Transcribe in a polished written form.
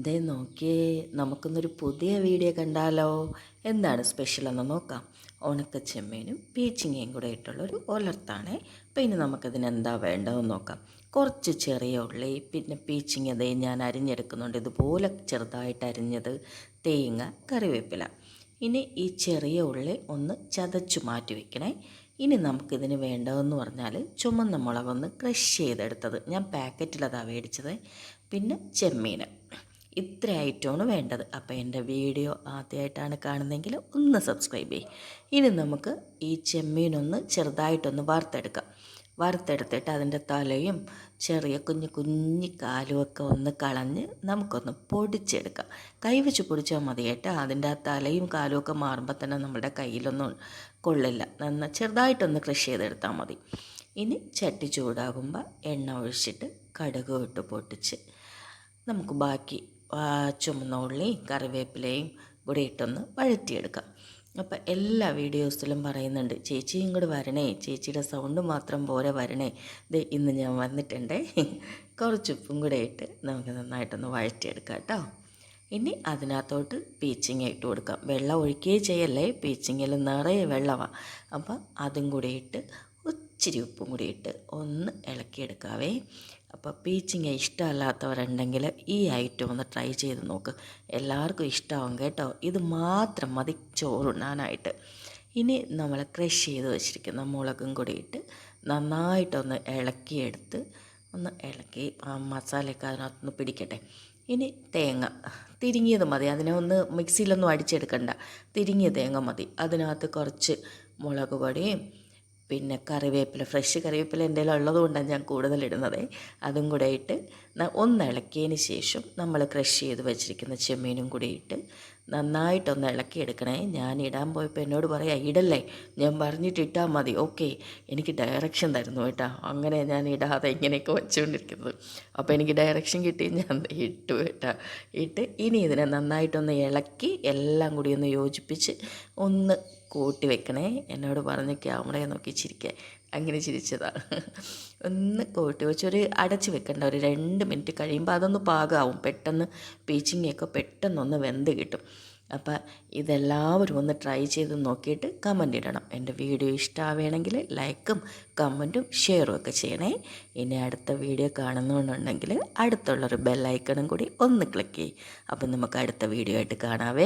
ദേ നോക്കിയേ, നമുക്കിന്നൊരു പുതിയ വീഡിയോ കണ്ടാലോ? എന്താണ് സ്പെഷ്യലെന്ന് നോക്കാം. ഉണക്കച്ചെമ്മീനും പീച്ചിങ്ങയും കൂടെ ഇട്ടുള്ളൊരു ഒലർത്താണ്. അപ്പോൾ ഇനി നമുക്കതിന് എന്താ വേണ്ടതെന്ന് നോക്കാം. കുറച്ച് ചെറിയ ഉള്ളി, പിന്നെ പീച്ചിങ്ങ ദേ ഞാൻ അരിഞ്ഞെടുക്കുന്നുണ്ട്, ഇതുപോലെ ചെറുതായിട്ട് അരിഞ്ഞത്, തേങ്ങ, കറിവേപ്പില. ഇനി ഈ ചെറിയ ഉള്ളി ഒന്ന് ചതച്ചു മാറ്റി വയ്ക്കണേ. ഇനി നമുക്കിതിന് വേണ്ടതെന്ന് പറഞ്ഞാൽ ചുമന്ന മുളകൊന്ന് ക്രഷ് ചെയ്തെടുത്തത്, ഞാൻ പാക്കറ്റിലതാണ് മേടിച്ചത്. പിന്നെ ചെമ്മീൻ, ഇത്ര ഐറ്റമാണ് വേണ്ടത്. അപ്പോൾ എൻ്റെ വീഡിയോ ആദ്യമായിട്ടാണ് കാണുന്നതെങ്കിൽ ഒന്ന് സബ്സ്ക്രൈബ് ചെയ്യും. ഇനി നമുക്ക് ഈ ചെമ്മീനൊന്ന് ചെറുതായിട്ടൊന്ന് വറുത്തെടുക്കാം. വറുത്തെടുത്തിട്ട് അതിൻ്റെ തലയും ചെറിയ കുഞ്ഞു കുഞ്ഞി കാലുമൊക്കെ ഒന്ന് കളഞ്ഞ് നമുക്കൊന്ന് പൊടിച്ചെടുക്കാം. കൈവച്ച് പൊടിച്ചാൽ മതി കേട്ടോ. അതിൻ്റെ ആ തലയും കാലുമൊക്കെ മാറുമ്പോൾ തന്നെ നമ്മുടെ കയ്യിലൊന്നും കൊള്ളില്ല. ചെറുതായിട്ടൊന്ന് ക്രഷ് ചെയ്തെടുത്താൽ മതി. ഇനി ചട്ടി ചൂടാകുമ്പോൾ എണ്ണ ഒഴിച്ചിട്ട് കടുക് ഇട്ട് പൊട്ടിച്ച് നമുക്ക് ബാക്കി ചുമന്ന ഉള്ളിയും കറിവേപ്പിലയും കൂടി ഇട്ടൊന്ന് വഴറ്റിയെടുക്കാം. അപ്പം എല്ലാ വീഡിയോസിലും പറയുന്നുണ്ട്, ചേച്ചി ഇങ്ങോട്ട് വരണേ, ചേച്ചിയുടെ സൗണ്ട് മാത്രം പോരെ വരണേ. ഇത് ഇന്ന് ഞാൻ വന്നിട്ടുണ്ടേ. കുറച്ച് ഉപ്പും കൂടെ ഇട്ട് നമുക്ക് നന്നായിട്ടൊന്ന് വഴറ്റിയെടുക്കാം കേട്ടോ. ഇനി അതിനകത്തോട്ട് പീച്ചിങ്ങ ഇട്ട് കൊടുക്കാം. വെള്ളം ഒഴിക്കുകയും ചെയ്യല്ലേ, പീച്ചിങ്ങയിൽ നിറയെ വെള്ളമാണ്. അപ്പം അതും കൂടി ഇട്ട് ഇച്ചിരി ഉപ്പും കൂടി ഇട്ട് ഒന്ന് ഇളക്കിയെടുക്കാവേ. അപ്പോൾ പീച്ചിങ്ങ ഇഷ്ടമല്ലാത്തവരുണ്ടെങ്കിൽ ഈ ഐറ്റം ഒന്ന് ട്രൈ ചെയ്ത് നോക്ക്, എല്ലാവർക്കും ഇഷ്ടമാവും കേട്ടോ. ഇത് മാത്രം മതി ചോറുണ്ണാനായിട്ട്. ഇനി നമ്മൾ ക്രഷ് ചെയ്ത് വെച്ചിരിക്കുന്ന മുളകും കൂടി ഇട്ട് നന്നായിട്ടൊന്ന് ഇളക്കിയെടുത്ത് ഒന്ന് ഇളക്കി ആ മസാലയൊക്കെ അതിനകത്തൊന്ന് പിടിക്കട്ടെ. ഇനി തേങ്ങ തിരിങ്ങിയത് മതി, അതിനെ ഒന്ന് മിക്സിയിലൊന്നും അടിച്ചെടുക്കണ്ട, തിരിങ്ങിയ തേങ്ങ മതി. അതിനകത്ത് കുറച്ച് മുളക് പൊടിയും പിന്നെ കറിവേപ്പില, ഫ്രഷ് കറിവേപ്പില എൻ്റെ കയ്യിൽ ഉള്ളതുകൊണ്ടാണ് ഞാൻ കൂടുതൽ ഇടുന്നത്. അതും കൂടെ ഇട്ട് ഒന്ന് ഇളക്കിയതിന് ശേഷം നമ്മൾ ക്രഷ് ചെയ്ത് വെച്ചിരിക്കുന്ന ചെമ്മീനും കൂടി ഇട്ട് നന്നായിട്ടൊന്ന് ഇളക്കിയെടുക്കണേ. ഞാൻ ഇടാൻ പോയപ്പോൾ എന്നോട് പറയാം, ഇടല്ലേ, ഞാൻ പറഞ്ഞിട്ട് ഇട്ടാൽ മതി, ഓക്കെ. എനിക്ക് ഡയറക്ഷൻ തരുന്നു കേട്ടോ. അങ്ങനെ ഞാൻ ഇടാതെ ഇങ്ങനെയൊക്കെ വെച്ചുകൊണ്ടിരിക്കുന്നത്. അപ്പോൾ എനിക്ക് ഡയറക്ഷൻ കിട്ടി, ഞാൻ ഇട്ടു കേട്ടോ. ഇട്ട് ഇനി ഇതിനെ നന്നായിട്ടൊന്ന് ഇളക്കി എല്ലാം കൂടി ഒന്ന് യോജിപ്പിച്ച് ഒന്ന് കൂട്ടി വെക്കണേ. എന്നോട് പറഞ്ഞ് ക്യാമറയെ നോക്കി ചിരിക്കാൻ, അങ്ങനെ ചിരിച്ചതാണ്. ഒന്ന് കൂട്ടി വെച്ചൊരു അടച്ച് വെക്കണ്ട, ഒരു 2 മിനിറ്റ് കഴിയുമ്പോൾ അതൊന്ന് പാകമാവും. പെട്ടെന്ന് പീച്ചിങ്ങയൊക്കെ പെട്ടെന്നൊന്ന് വെന്ത് കിട്ടും. അപ്പം ഇതെല്ലാവരും ഒന്ന് ട്രൈ ചെയ്ത് നോക്കിയിട്ട് കമൻ്റ് ഇടണം. എൻ്റെ വീഡിയോ ഇഷ്ടമാവുകയാണെങ്കിൽ ലൈക്കും കമൻറ്റും ഷെയറും ഒക്കെ ചെയ്യണേ. ഇനി അടുത്ത വീഡിയോ കാണുന്നുണ്ടെങ്കിൽ അടുത്തുള്ളൊരു ബെല്ലൈക്കണും കൂടി ഒന്ന് ക്ലിക്ക് ചെയ്യും. അപ്പം നമുക്ക് അടുത്ത വീഡിയോ ആയിട്ട് കാണാവേ.